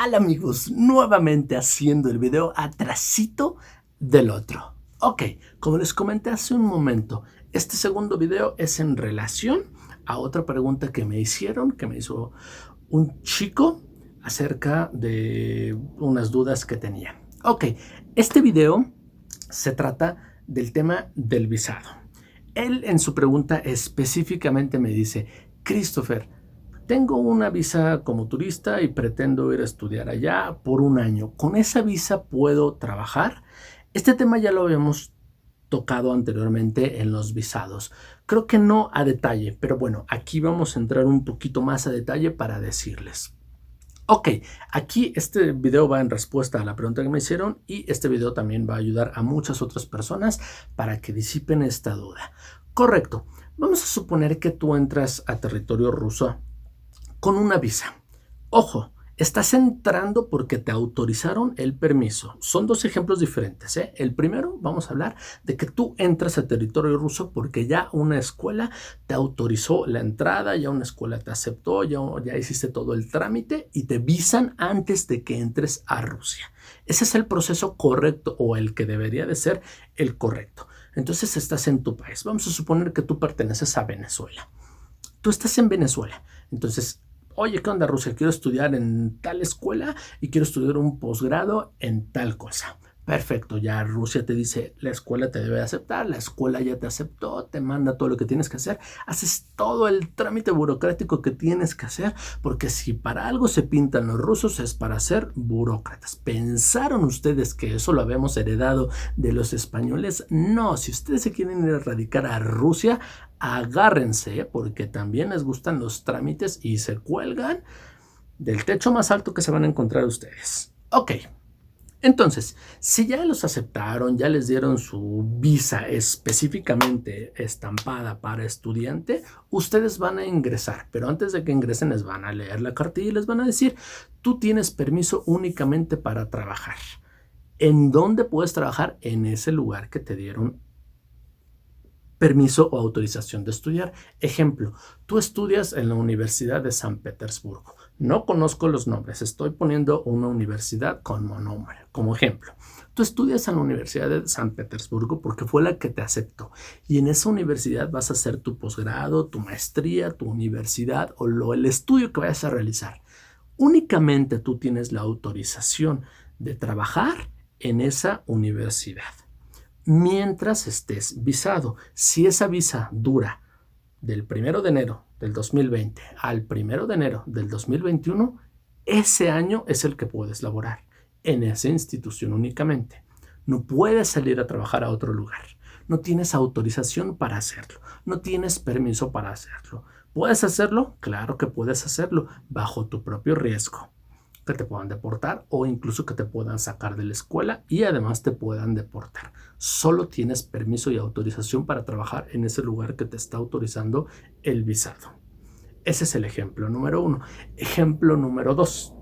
tal, amigos? Nuevamente haciendo el video atrasito del otro. Ok, como les comenté hace un momento, este segundo video es en relación a otra pregunta que me hicieron, que me hizo un chico acerca de unas dudas que tenía. Ok, este video se trata del tema del visado. Él en su pregunta específicamente me dice: Christopher, tengo una visa como turista y pretendo ir a estudiar allá por un año. ¿Con esa visa puedo trabajar? Este tema ya lo habíamos tocado anteriormente en los visados. Creo que no a detalle, pero bueno, aquí vamos a entrar un poquito más a detalle para decirles. Ok, aquí este video va en respuesta a la pregunta que me hicieron y este video también va a ayudar a muchas otras personas para que disipen esta duda. Correcto, vamos a suponer que tú entras a territorio ruso con una visa. Ojo, estás entrando porque te autorizaron el permiso. Son dos ejemplos diferentes, ¿eh? El primero, vamos a hablar de que tú entras a territorio ruso porque ya una escuela te autorizó la entrada, ya una escuela te aceptó, ya hiciste todo el trámite y te visan antes de que entres a Rusia. Ese es el proceso correcto o el que debería de ser el correcto. Entonces estás en tu país. Vamos a suponer que tú perteneces a Venezuela. Tú estás en Venezuela. Entonces, oye, ¿qué onda, Rusia? Quiero estudiar en tal escuela y quiero estudiar un posgrado en tal cosa. Perfecto, ya Rusia te dice, la escuela te debe aceptar, la escuela ya te aceptó, te manda todo lo que tienes que hacer, haces todo el trámite burocrático que tienes que hacer, porque si para algo se pintan los rusos es para ser burócratas. ¿Pensaron ustedes que eso lo habíamos heredado de los españoles? No, si ustedes se quieren ir a radicar a Rusia, agárrense, porque también les gustan los trámites y se cuelgan del techo más alto que se van a encontrar ustedes. Ok. Entonces, si ya los aceptaron, ya les dieron su visa específicamente estampada para estudiante, ustedes van a ingresar, pero antes de que ingresen les van a leer la cartilla y les van a decir, tú tienes permiso únicamente para trabajar. ¿En dónde puedes trabajar? En ese lugar que te dieron permiso o autorización de estudiar. Ejemplo, tú estudias en la Universidad de San Petersburgo. No conozco los nombres, estoy poniendo una universidad como nombre, como ejemplo. Tú estudias en la Universidad de San Petersburgo porque fue la que te aceptó. Y en esa universidad vas a hacer tu posgrado, tu maestría, tu universidad o el estudio que vayas a realizar. Únicamente tú tienes la autorización de trabajar en esa universidad mientras estés visado. Si esa visa dura del 1 de enero del 2020 al 1 de enero del 2021, ese año es el que puedes laborar en esa institución únicamente. No puedes salir a trabajar a otro lugar. No tienes autorización para hacerlo. No tienes permiso para hacerlo. ¿Puedes hacerlo? Claro que puedes hacerlo bajo tu propio riesgo. Que te puedan deportar o incluso que te puedan sacar de la escuela y además te puedan deportar. Solo tienes permiso y autorización para trabajar en ese lugar que te está autorizando el visado. Ese es el ejemplo número 1. Ejemplo número 2,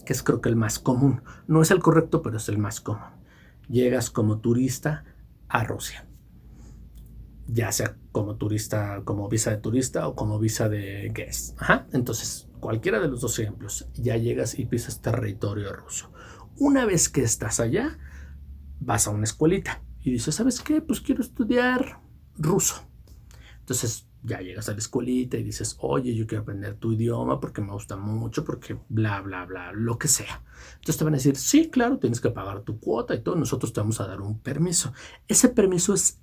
que es creo que el más común. No es el correcto, pero es el más común. Llegas como turista a Rusia. Ya sea como turista, como visa de turista o como visa de guest. Entonces, cualquiera de los dos ejemplos, ya llegas y pisas territorio ruso. Una vez que estás allá, vas a una escuelita y dices, ¿sabes qué? Pues quiero estudiar ruso. Entonces, ya llegas a la escuelita y dices, oye, yo quiero aprender tu idioma porque me gusta mucho, porque bla, bla, bla, lo que sea. Entonces te van a decir, sí, claro, tienes que pagar tu cuota y todo, nosotros te vamos a dar un permiso. Ese permiso es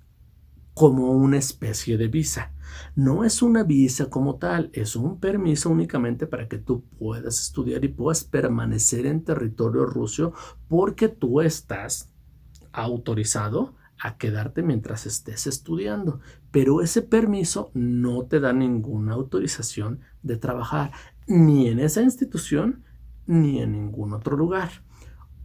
como una especie de visa. No es una visa como tal, es un permiso únicamente para que tú puedas estudiar y puedas permanecer en territorio ruso porque tú estás autorizado a quedarte mientras estés estudiando. Pero ese permiso no te da ninguna autorización de trabajar ni en esa institución ni en ningún otro lugar.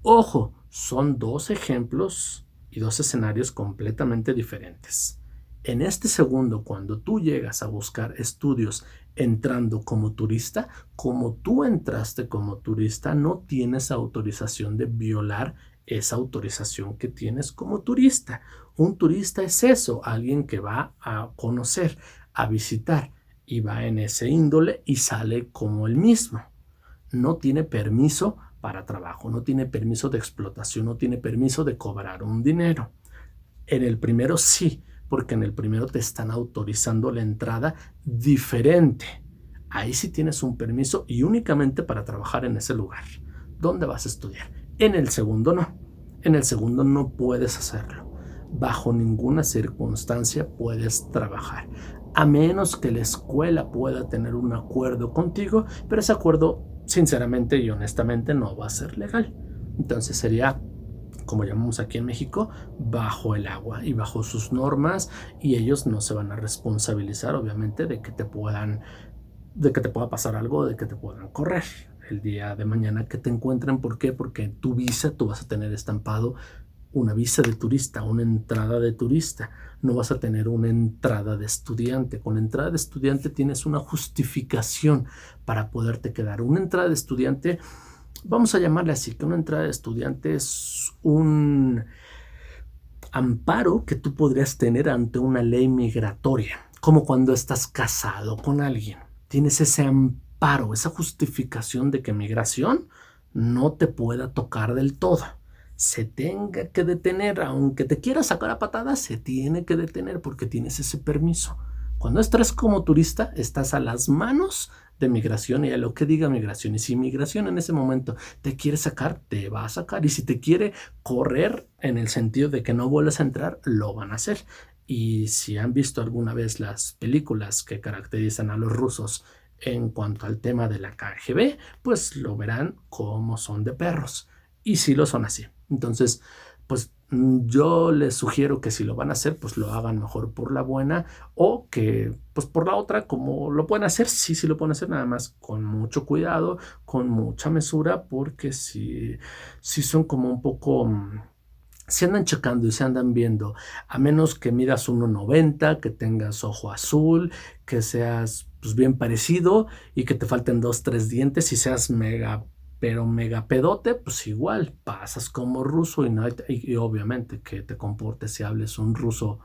Ojo, son dos ejemplos y dos escenarios completamente diferentes. En este segundo, cuando tú llegas a buscar estudios entrando como turista, como tú entraste como turista, no tienes autorización de violar esa autorización que tienes como turista. Un turista es eso, alguien que va a conocer, a visitar y va en ese índole y sale como el mismo. no tiene permiso para trabajo, no tiene permiso de explotación, no tiene permiso de cobrar un dinero. En el primero sí, porque en el primero te están autorizando la entrada diferente. Ahí sí tienes un permiso y únicamente para trabajar en ese lugar. ¿Dónde vas a estudiar? En el segundo no. En el segundo no puedes hacerlo. Bajo ninguna circunstancia puedes trabajar, a menos que la escuela pueda tener un acuerdo contigo, pero ese acuerdo sinceramente y honestamente no va a ser legal. Entonces sería, como llamamos aquí en México, bajo el agua y bajo sus normas, y ellos no se van a responsabilizar obviamente de que te pueda pasar algo, de que te puedan correr el día de mañana que te encuentren. ¿Por qué? Porque en tu visa tú vas a tener estampado una visa de turista, una entrada de turista. No vas a tener una entrada de estudiante. Con la entrada de estudiante tienes una justificación para poderte quedar. Una entrada de estudiante, vamos a llamarle así, que una entrada de estudiante es un amparo que tú podrías tener ante una ley migratoria, como cuando estás casado con alguien. Tienes ese amparo, esa justificación de que migración no te pueda tocar del todo. Se tenga que detener, aunque te quiera sacar a patadas, se tiene que detener porque tienes ese permiso. Cuando estás como turista, estás a las manos de migración y a lo que diga migración. Y si migración en ese momento te quiere sacar, te va a sacar. Y si te quiere correr en el sentido de que no vuelvas a entrar, lo van a hacer. Y si han visto alguna vez las películas que caracterizan a los rusos en cuanto al tema de la KGB, pues lo verán como son de perros. Y sí lo son así. Entonces, pues yo les sugiero que si lo van a hacer, pues lo hagan mejor por la buena, o que pues por la otra, como lo pueden hacer, sí lo pueden hacer, nada más con mucho cuidado, con mucha mesura, porque sí son como un poco... se andan checando y se andan viendo, a menos que midas 1.90, que tengas ojo azul, que seas pues bien parecido y que te falten 2, 3 dientes y seas mega pedote, pues igual pasas como ruso y obviamente que te comportes y hables un ruso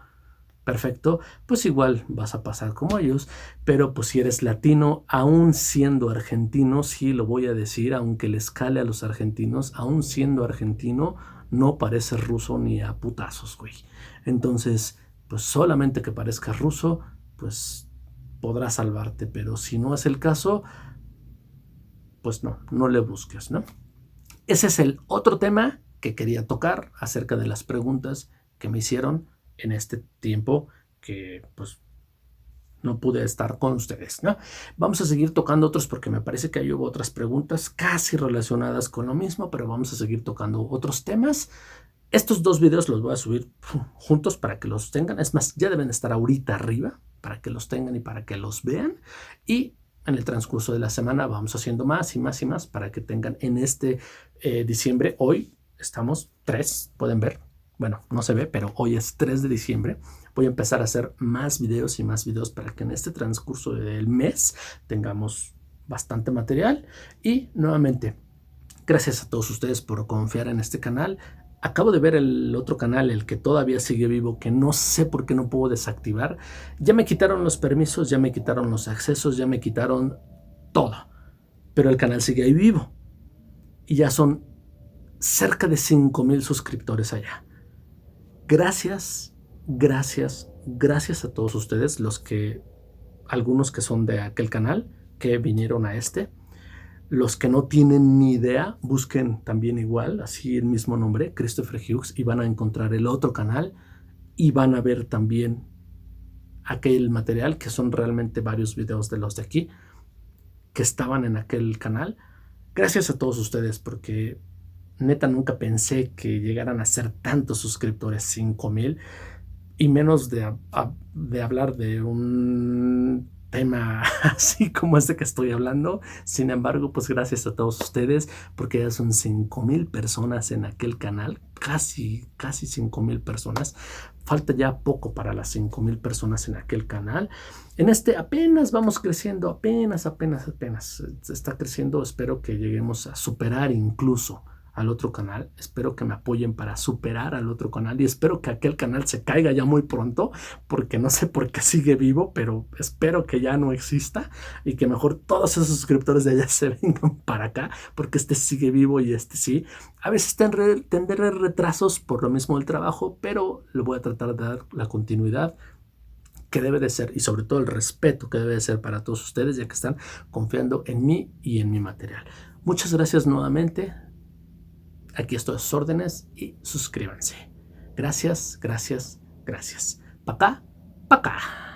perfecto, pues igual vas a pasar como ellos. Pero pues si eres latino, aún siendo argentino, sí lo voy a decir, aunque les cale a los argentinos, aún siendo argentino, no pareces ruso ni a putazos, güey. Entonces, pues solamente que parezcas ruso, pues podrás salvarte, pero si no es el caso, pues no le busques, ¿no? Ese es el otro tema que quería tocar acerca de las preguntas que me hicieron en este tiempo que pues no pude estar con ustedes, ¿no? Vamos a seguir tocando otros porque me parece que hay otras preguntas casi relacionadas con lo mismo, pero vamos a seguir tocando otros temas. Estos 2 videos los voy a subir juntos para que los tengan. Es más, ya deben estar ahorita arriba para que los tengan y para que los vean. Y en el transcurso de la semana vamos haciendo más y más y más para que tengan en este diciembre. Hoy estamos 3, pueden ver. Bueno, no se ve, pero hoy es 3 de diciembre. Voy a empezar a hacer más videos y más videos para que en este transcurso del mes tengamos bastante material. Y nuevamente, gracias a todos ustedes por confiar en este canal. Acabo de ver el otro canal, el que todavía sigue vivo, que no sé por qué no puedo desactivar. Ya me quitaron los permisos, ya me quitaron los accesos, ya me quitaron todo. Pero el canal sigue ahí vivo. Y ya son cerca de 5,000 suscriptores allá. Gracias a todos ustedes, algunos que son de aquel canal, que vinieron a este. Los que no tienen ni idea, busquen también igual, así el mismo nombre, Christopher Hughes, y van a encontrar el otro canal y van a ver también aquel material, que son realmente varios videos de los de aquí, que estaban en aquel canal. Gracias a todos ustedes, porque neta nunca pensé que llegaran a ser tantos suscriptores, 5,000, y menos de hablar de un tema así como este que estoy hablando. Sin embargo, pues gracias a todos ustedes, porque ya son 5,000 personas en aquel canal, casi 5,000 personas. Falta ya poco para las 5,000 personas en aquel canal. En este apenas vamos creciendo, apenas está creciendo. Espero que lleguemos a superar incluso al otro canal, espero que me apoyen para superar al otro canal y espero que aquel canal se caiga ya muy pronto, porque no sé por qué sigue vivo, pero espero que ya no exista y que mejor todos esos suscriptores de allá se vengan para acá, porque este sigue vivo y este sí. A veces tendré retrasos por lo mismo del trabajo, pero le voy a tratar de dar la continuidad que debe de ser y sobre todo el respeto que debe de ser para todos ustedes, ya que están confiando en mí y en mi material. Muchas gracias nuevamente. Aquí estoy a sus órdenes y suscríbanse. Gracias, gracias, gracias. Pa' acá, pa' acá.